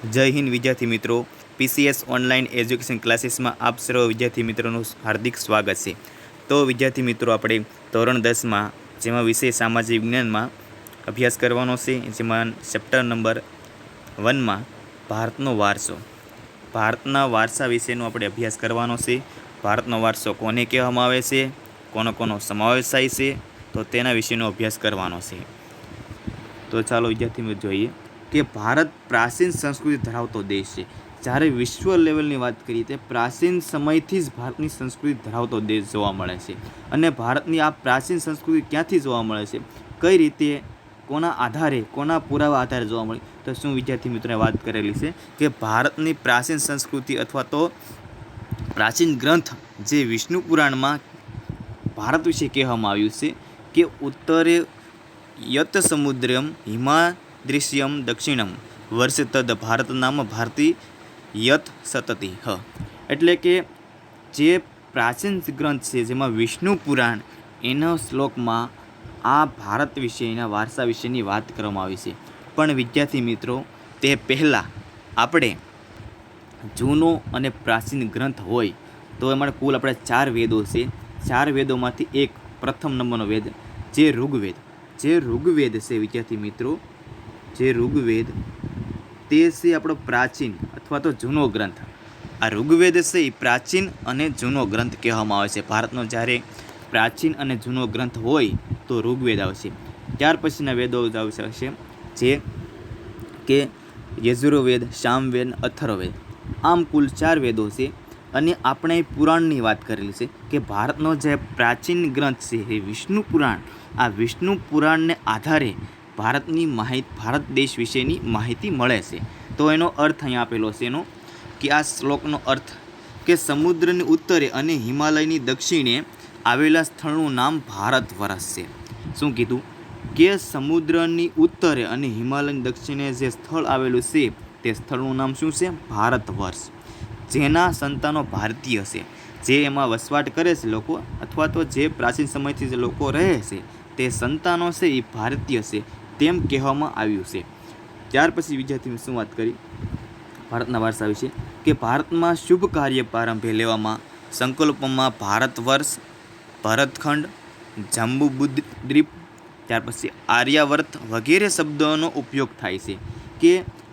જય હિન્દ વિદ્યાર્થી મિત્રો. પીસીએસ ઓનલાઈન એજ્યુકેશન ક્લાસીસમાં આપ સર્વ વિદ્યાર્થી મિત્રોનું હાર્દિક સ્વાગત છે. તો વિદ્યાર્થી મિત્રો, આપણે ધોરણ 10માં જેમાં વિષય સામાજિક વિજ્ઞાનમાં અભ્યાસ કરવાનો છે, જેમાં ચેપ્ટર નંબર 1માં ભારતનો વારસો, ભારતના વારસા વિશેનો આપણે અભ્યાસ કરવાનો છે. ભારતનો વારસો કોને કહેવામાં આવે છે, કોનો કોનો સમાવેશ થાય છે, તો તેના વિશેનો અભ્યાસ કરવાનો છે. તો ચાલો વિદ્યાર્થી મિત્રો જોઈએ કે ભારત પ્રાચીન સંસ્કૃતિ ધરાવતો દેશ છે. જ્યારે વિશ્વ લેવલની વાત કરીએ તો પ્રાચીન સમયથી જ ભારતની સંસ્કૃતિ ધરાવતો દેશ જોવા મળે છે. અને ભારતની આ પ્રાચીન સંસ્કૃતિ ક્યાંથી જોવા મળે છે, કઈ રીતે, કોના આધારે, કોના પુરાવા આધારે જોવા મળે, તો શું વિદ્યાર્થી મિત્રોને વાત કરેલી છે કે ભારતની પ્રાચીન સંસ્કૃતિ અથવા તો પ્રાચીન ગ્રંથ જે વિષ્ણુ પુરાણમાં ભારત વિશે કહેવામાં આવ્યું છે કે ઉત્તરે યત સમુદ્રમ હિમાદૃશ્યમ દક્ષિણમ વર્ષ તદ ભારત નામ ભારતી યત સતતિ હ. એટલે કે જે પ્રાચીન ગ્રંથ છે જેમાં વિષ્ણુ પુરાણ, એના શ્લોકમાં આ ભારત વિશેના વારસા વિશેની વાત કરવામાં આવી છે. પણ વિદ્યાર્થી મિત્રો, તે પહેલાં આપણે જૂનો અને પ્રાચીન ગ્રંથ હોય તો એમાં કુલ આપણે 4 વેદો છે. 4 વેદોમાંથી એક પ્રથમ નંબરનો વેદ જે ઋગ્વેદ, જે ઋગ્વેદ છે વિદ્યાર્થી મિત્રો, જે ઋગ્વેદ તે છે આપણો પ્રાચીન અથવા તો જૂનો ગ્રંથ. આ ઋગ્વેદ છે એ પ્રાચીન અને જૂનો ગ્રંથ કહેવામાં આવે છે. ભારતનો જ્યારે પ્રાચીન અને જૂનો ગ્રંથ હોય તો ઋગ્વેદ આવશે. ત્યાર પછીના વેદો આવશે જે કે યજુર્વેદ, સામવેદ, અથર્વવેદ. આમ કુલ 4 વેદો છે. અને આપણે પુરાણની વાત કરેલી છે કે ભારતનો જે પ્રાચીન ગ્રંથ છે એ વિષ્ણુ પુરાણ. આ વિષ્ણુ પુરાણને આધારે ભારતની ભારત દેશ વિશેની માહિતી મળે છે. તો એનો અર્થ અહીંયા આપેલો છે એનો કે આ શ્લોકનો અર્થ કે સમુદ્રની ઉત્તરે અને હિમાલયની દક્ષિણે આવેલા સ્થળનું નામ ભારત વર્ષ છે. શું કીધું કે સમુદ્રની ઉત્તરે અને હિમાલયની દક્ષિણે જે સ્થળ આવેલું છે તે સ્થળનું નામ શું છે? ભારત વર્ષ. જેના સંતાનો ભારતીય છે, જે એમાં વસવાટ કરે છે લોકો, અથવા તો જે પ્રાચીન સમયથી જે લોકો રહે છે તે સંતાનો છે એ ભારતીય છે તેમ કહેવામાં આવ્યું છે. ત્યાર પછી વિદ્યાર્થી શું વાત કરી ભારતના વારસા વિશે કે ભારતમાં શુભ કાર્ય પ્રારંભે લેવામાં સંકલ્પોમાં ભારત વર્ષ, ભરતખંડ, જંબુદ્વીપ, ત્યાર પછી આર્યાવર્ત વગેરે શબ્દોનો ઉપયોગ થાય છે. કે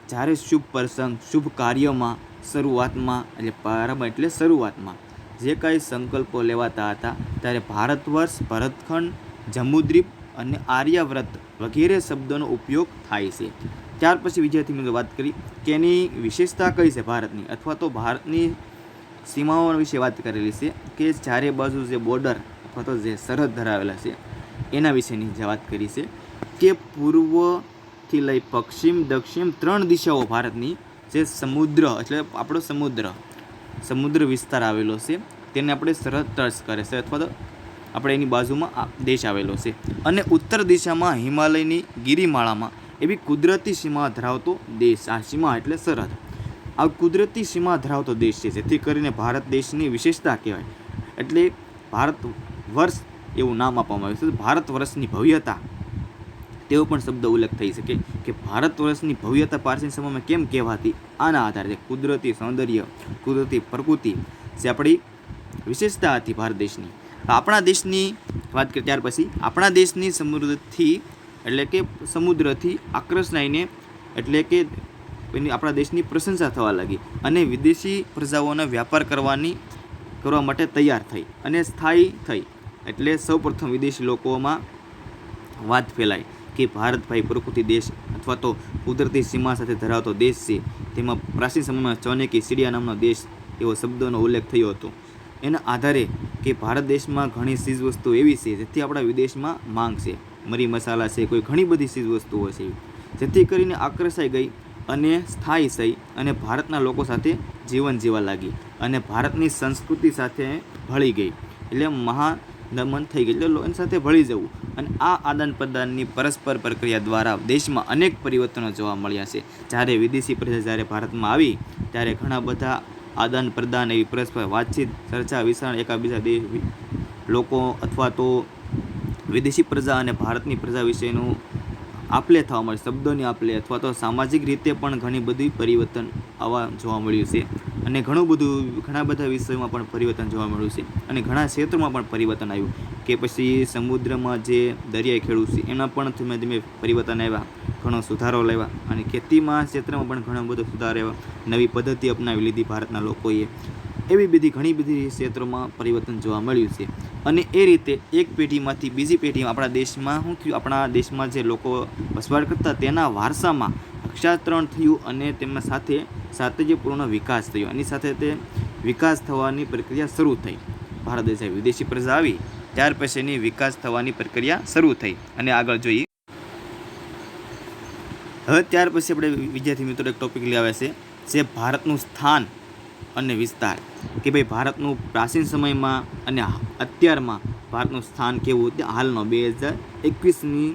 જ્યારે શુભ પ્રસંગ, શુભ કાર્યમાં શરૂઆતમાં, એટલે પ્રારંભ એટલે શરૂઆતમાં જે કાંઈ સંકલ્પો લેવાતા હતા ત્યારે ભારત વર્ષ, ભરતખંડ, જંબુદ્વીપ અને આર્યાવ્રત વગેરે શબ્દોનો ઉપયોગ થાય છે. ત્યાર પછી વિદ્યાર્થી મિત્રો વાત કરી કે એની વિશેષતા કઈ છે ભારતની, અથવા તો ભારતની સીમાઓ વિશે વાત કરેલી છે કે ચારે બાજુ જે બોર્ડર અથવા તો જે સરહદ ધરાવેલા છે એના વિશેની જે વાત કરી છે કે પૂર્વથી લઈ પશ્ચિમ, દક્ષિણ 3 દિશાઓ ભારતની જે સમુદ્ર એટલે આપણો સમુદ્ર વિસ્તાર આવેલો છે તેને આપણે સરહદ ટચ કરે છે, અથવા તો આપણે એની બાજુમાં દેશ આવેલો છે. અને ઉત્તર દિશામાં હિમાલયની ગિરિમાળામાં એવી કુદરતી સીમા ધરાવતો દેશ. આ સીમા એટલે સરહદ. આ કુદરતી સીમા ધરાવતો દેશ છે, જેથી કરીને ભારત દેશની વિશેષતા કહેવાય. એટલે ભારત વર્ષ એવું નામ આપવામાં આવ્યું છે. ભારત વર્ષની ભવ્યતા તેવો પણ શબ્દ ઉલ્લેખ થઈ શકે કે ભારત વર્ષની ભવ્યતા પ્રાચીન સમયમાં કેમ કહેવાતી, આના આધારે કુદરતી સૌંદર્ય, કુદરતી પ્રકૃતિ જે આપણી વિશેષતા હતી ભારત દેશની. આપણા દેશની વાત કરીએ ત્યાર પછી આપણા દેશની સમૃદ્ધિથી એટલે કે સમુદ્રથી આકર્ષાઈને એટલે કે આપણા દેશની પ્રશંસા થવા લાગી અને વિદેશી પ્રજાઓના વ્યાપાર કરવા માટે તૈયાર થઈ અને સ્થાયી થઈ. એટલે સૌપ્રથમ વિદેશી લોકોમાં વાત ફેલાય કે ભારત ભાઈ પ્રકૃતિ દેશ અથવા તો કુદરતી સીમા સાથે ધરાવતો દેશ છે. તેમાં પ્રાચીન સમયમાં ચોનેકી સીડિયા નામનો દેશ એવો શબ્દોનો ઉલ્લેખ થયો હતો. એના આધારે કે ભારત દેશમાં ઘણી ચીજવસ્તુઓ એવી છે જેથી આપણા વિદેશમાં માંગ છે. મરી મસાલા છે, કોઈ ઘણી બધી ચીજવસ્તુઓ છે જેથી કરીને આકર્ષાઈ ગઈ અને સ્થાયી થઈ અને ભારતના લોકો સાથે જીવન જીવવા લાગી અને ભારતની સંસ્કૃતિ સાથે ભળી ગઈ. એટલે મહાનમન થઈ ગઈ, એટલે એની સાથે ભળી જવું. અને આ આદાન પ્રદાનની પરસ્પર પ્રક્રિયા દ્વારા દેશમાં અનેક પરિવર્તનો જોવા મળ્યા છે. જ્યારે વિદેશી પ્રજા જ્યારે ભારતમાં આવી ત્યારે ઘણા બધા આદાન પ્રદાન, એવી પરસ્પર વાતચીત, ચર્ચા વિચારણા એકાબીજા લોકો અથવા તો વિદેશી પ્રજા અને ભારતની પ્રજા વિશેનું આપલે થવા મળે, શબ્દોની આપલે અથવા તો સામાજિક રીતે પણ ઘણી બધી પરિવર્તન આવા જોવા મળ્યું છે. અને ઘણા બધા વિષયોમાં પણ પરિવર્તન જોવા મળ્યું છે. અને ઘણા ક્ષેત્રોમાં પણ પરિવર્તન આવ્યું, કે પછી સમુદ્રમાં જે દરિયાઈ ખેડૂત છે એના પણ ધીમે ધીમે પરિવર્તન આવ્યા, ઘણો સુધારો લાવ્યા. અને ખેતીમાં ક્ષેત્રમાં પણ ઘણો બધો સુધારો આવ્યો, નવી પદ્ધતિ અપનાવી લીધી ભારતના લોકોએ. એવી બધી ઘણી બધી ક્ષેત્રોમાં પરિવર્તન જોવા મળ્યું છે. અને એ રીતે એક પેઢીમાંથી બીજી પેઢીમાં આપણા દેશમાં શું થયું, આપણા દેશમાં જે લોકો વસવાટ કરતા તેના વારસામાં અક્ષાંતરણ થયું અને તેમના સાથે સાતત્યપૂર્ણ વિકાસ થયો. એની સાથે તે વિકાસ થવાની પ્રક્રિયા શરૂ થઈ. ભારત દેશે વિદેશી પ્રજા આવી ત્યાર પછીની વિકાસ થવાની પ્રક્રિયા શરૂ થઈ. અને આગળ જોઈએ. હવે ત્યાર પછી આપણે વિદ્યાર્થી મિત્રો એક ટોપિક લઈ આવે છે, જે ભારતનું સ્થાન અને વિસ્તાર. કે ભાઈ ભારતનું પ્રાચીન સમયમાં અને અત્યારમાં ભારતનું સ્થાન કેવું, હાલનો 2021ની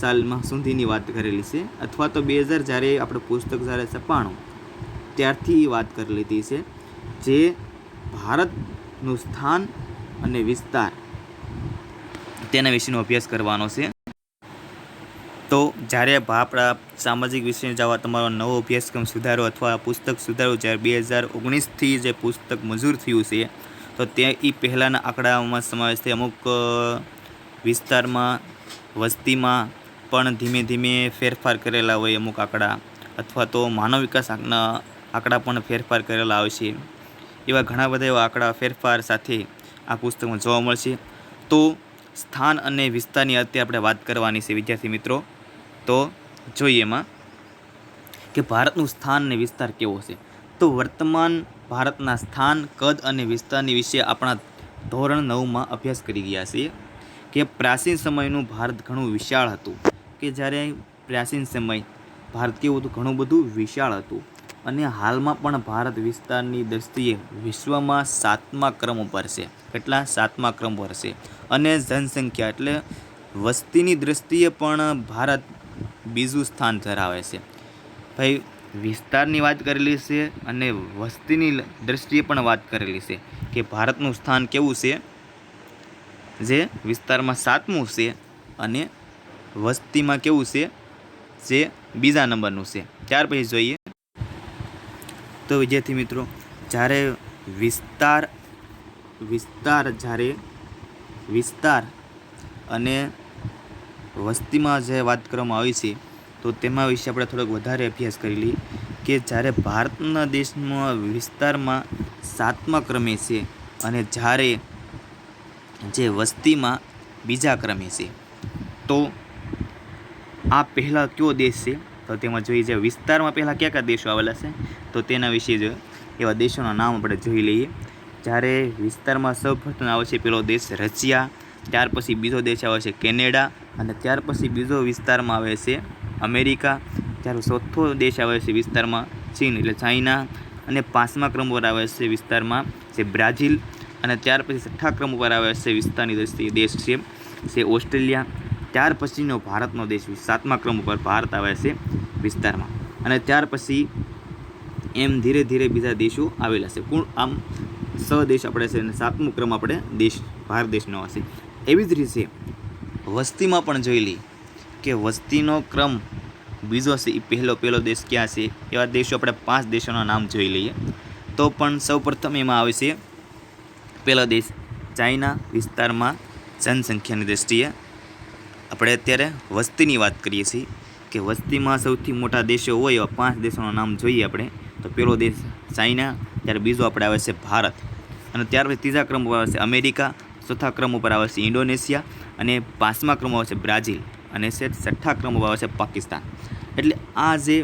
સાલમાં સુધીની વાત કરેલી છે, અથવા તો 2000 જ્યારે આપણે પુસ્તક જ્યારે છપાણું ત્યારથી વાત કરી લીધી છે, જે ભારતનું સ્થાન અને વિસ્તાર તેના વિશેનો અભ્યાસ કરવાનો છે. તો જ્યારે આપણા સામાજિક વિષય જવા તમારો નવો અભ્યાસક્રમ સુધારો અથવા પુસ્તક સુધારો જ્યારે 2019થી જે પુસ્તક મંજૂર થયું છે, તો તે પહેલાંના આંકડાઓમાં સમાવેશ થાય. અમુક વિસ્તારમાં વસ્તીમાં પણ ધીમે ધીમે ફેરફાર કરેલા હોય અમુક આંકડા, અથવા તો માનવ વિકાસ આંકડા પણ ફેરફાર કરેલા આવે છે. એવા ઘણા બધા એવા આંકડા ફેરફાર સાથે આ પુસ્તકમાં જોવા મળશે. તો સ્થાન અને વિસ્તારની અત્યારે આપણે વાત કરવાની છે વિદ્યાર્થી મિત્રો. તો જોઈએ એમાં કે ભારતનું સ્થાન અને વિસ્તાર કેવો છે. તો વર્તમાન ભારતના સ્થાન, કદ અને વિસ્તારની વિશે આપણા ધોરણ 9માં અભ્યાસ કરી ગયા છીએ. કે પ્રાચીન સમયનું ભારત ઘણું વિશાળ હતું. કે જ્યારે પ્રાચીન સમય ભારત કેવું હતું, ઘણું બધું વિશાળ હતું. અને હાલમાં પણ ભારત વિસ્તારની દ્રષ્ટિએ વિશ્વમાં 7મા ક્રમ ઉપર છે. કેટલા? 7મા ક્રમ પર છે. અને જનસંખ્યા એટલે વસ્તીની દ્રષ્ટિએ પણ ભારત બીજું સ્થાન ધરાવે છે. ભાઈ વિસ્તારની વાત કરેલી છે અને વસ્તીની દ્રષ્ટિએ પણ વાત કરેલી છે કે ભારતનું સ્થાન કેવું છે, જે વિસ્તારમાં 7મું છે અને વસ્તીમાં કેવું છે, જે બીજા નંબરનું છે. ત્યાર પછી જોઈએ તો વિદ્યાર્થી મિત્રો, જ્યારે વિસ્તાર અને વસ્તીમાં જે વાત કરવામાં આવી છે, તો તેમાં વિશે આપણે થોડોક વધારે અભ્યાસ કરી લઈએ. કે જ્યારે ભારતના દેશમાં વિસ્તારમાં 7મા ક્રમે છે અને જ્યારે જે વસ્તીમાં બીજા ક્રમે છે, તો આ પહેલાં કયો દેશ છે, તો તેમાં જોઈએ જે વિસ્તારમાં પહેલાં કયા કયા દેશો આવેલા છે, તો તેના વિશે જ એવા દેશોના નામ આપણે જોઈ લઈએ. જ્યારે વિસ્તારમાં સૌપ્રથમ આવે છે પેલો દેશ રશિયા, ત્યાર પછી બીજો દેશ આવે છે કેનેડા, અને ત્યાર પછી બીજો વિસ્તારમાં આવે છે અમેરિકા, ત્યારે ચોથો દેશ આવે છે વિસ્તારમાં ચીન એટલે ચાઇના, અને 5મા ક્રમ પર આવે છે વિસ્તારમાં જે બ્રાઝિલ, અને ત્યાર પછી 6ઠ્ઠા ક્રમ ઉપર આવે છે વિસ્તારની દ્રષ્ટિએ દેશ છે જે ઓસ્ટ્રેલિયા. ત્યાર પછીનો ભારતનો દેશ 7મા ક્રમ ઉપર ભારત આવે છે વિસ્તારમાં, અને ત્યાર પછી એમ ધીરે ધીરે બીજા દેશો આવેલા છે. કુલ આમ 6 દેશ આપણે છે અને 7મો ક્રમ આપણે ભારત દેશનો હશે. એવી જ રીતે વસ્તીમાં પણ જોઈ લઈએ કે વસ્તીનો ક્રમ બીજો છે, એ પહેલો દેશ ક્યાં છે. એવા દેશો આપણે 5 દેશોના નામ જોઈ લઈએ. તો પણ સૌપ્રથમ એમાં આવે છે પહેલો દેશ ચાઇના. વિસ્તારમાં જનસંખ્યાની દ્રષ્ટિએ આપણે અત્યારે વસ્તીની વાત કરીએ છીએ, કે વસ્તીમાં સૌથી મોટા દેશો હોય એવા 5 દેશોના નામ જોઈએ આપણે. તો પહેલો દેશ ચાઇના, ત્યારે બીજો આપણે આવે છે ભારત, અને ત્યાર પછી 3જા ક્રમ ઉપર આવે છે અમેરિકા, 4થા ક્રમ ઉપર આવે છે ઇન્ડોનેશિયા, અને 5મા ક્રમ આવે છે બ્રાઝિલ, અને 6ઠ્ઠા ક્રમ ઉપર આવે છે પાકિસ્તાન. એટલે આ જે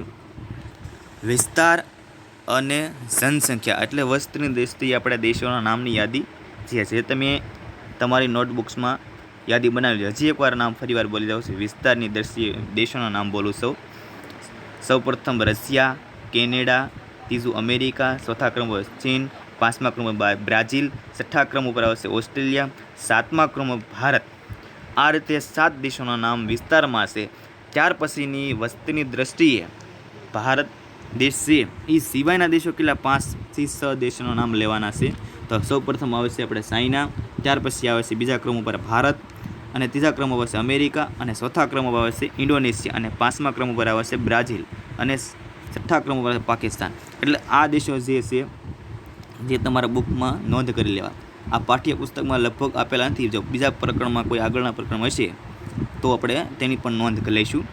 વિસ્તાર અને જનસંખ્યા એટલે વસ્તીની દ્રષ્ટિએ આપણે દેશોના નામની યાદી જે તમે તમારી નોટબુક્સમાં યાદી બનાવી લો. હજી એકવાર નામ ફરીવાર બોલી જાઉં છું. વિસ્તારની દ્રષ્ટિએ દેશોના નામ બોલું સૌપ્રથમ રશિયા, કેનેડા, ત્રીજું અમેરિકા, 4થા ક્રમ પર ચીન, 5મા ક્રમ પર બ્રાઝિલ, 6ઠ્ઠા ક્રમ ઉપર આવશે ઓસ્ટ્રેલિયા, 7મા ક્રમ પર ભારત. આ રીતે 7 દેશોના નામ વિસ્તારમાં છે. ત્યાર પછીની વસ્તીની દ્રષ્ટિએ ભારત દેશ છે, એ સિવાયના દેશો કેટલા 5 થી 6 દેશોના નામ લેવાના છે. તો સૌપ્રથમ આવે છે આપણે ચાઇના, ત્યાર પછી આવે છે બીજા ક્રમ ઉપર ભારત, અને ત્રીજા ક્રમ પર આવશે અમેરિકા, અને ચોથા ક્રમ પર આવશે ઇન્ડોનેશિયા, અને પાંચમા ક્રમ પર આવશે બ્રાઝિલ, અને છઠ્ઠા ક્રમ પર પાકિસ્તાન. એટલે આ દેશો જે છે જે તમારા બુકમાં નોંધ કરી લેવા. આ પાઠ્યપુસ્તકમાં લગભગ આપેલા નથી. જો બીજા પ્રકરણમાં કોઈ આગળના પ્રકરણ હશે તો આપણે તેની પણ નોંધ કરી લઈશું.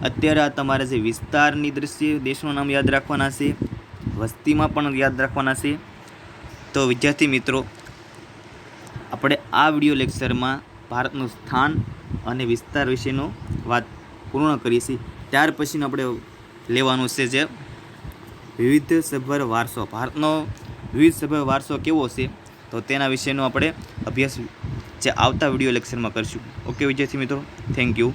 અત્યારે આ તમારે જે વિસ્તારની દ્રષ્ટિએ દેશનું નામ યાદ રાખવાના છે, વસ્તીમાં પણ યાદ રાખવાના છે. તો વિદ્યાર્થી મિત્રો, આપણે આ વિડીયો લેક્ચરમાં ભારતનું સ્થાન અને વિસ્તાર વિશેનું વાત પૂર્ણ કરીએ છીએ. ત્યાર પછીનું આપણે લેવાનું છે જે વિવિધ સભર વારસો. ભારતનો વિવિધ સભર વારસો કેવો છે તો તેના વિશેનો આપણે અભ્યાસ જે આવતા વિડીયો લેક્ચરમાં કરીશું. ઓકે વિદ્યાર્થી મિત્રો, થેન્ક યુ.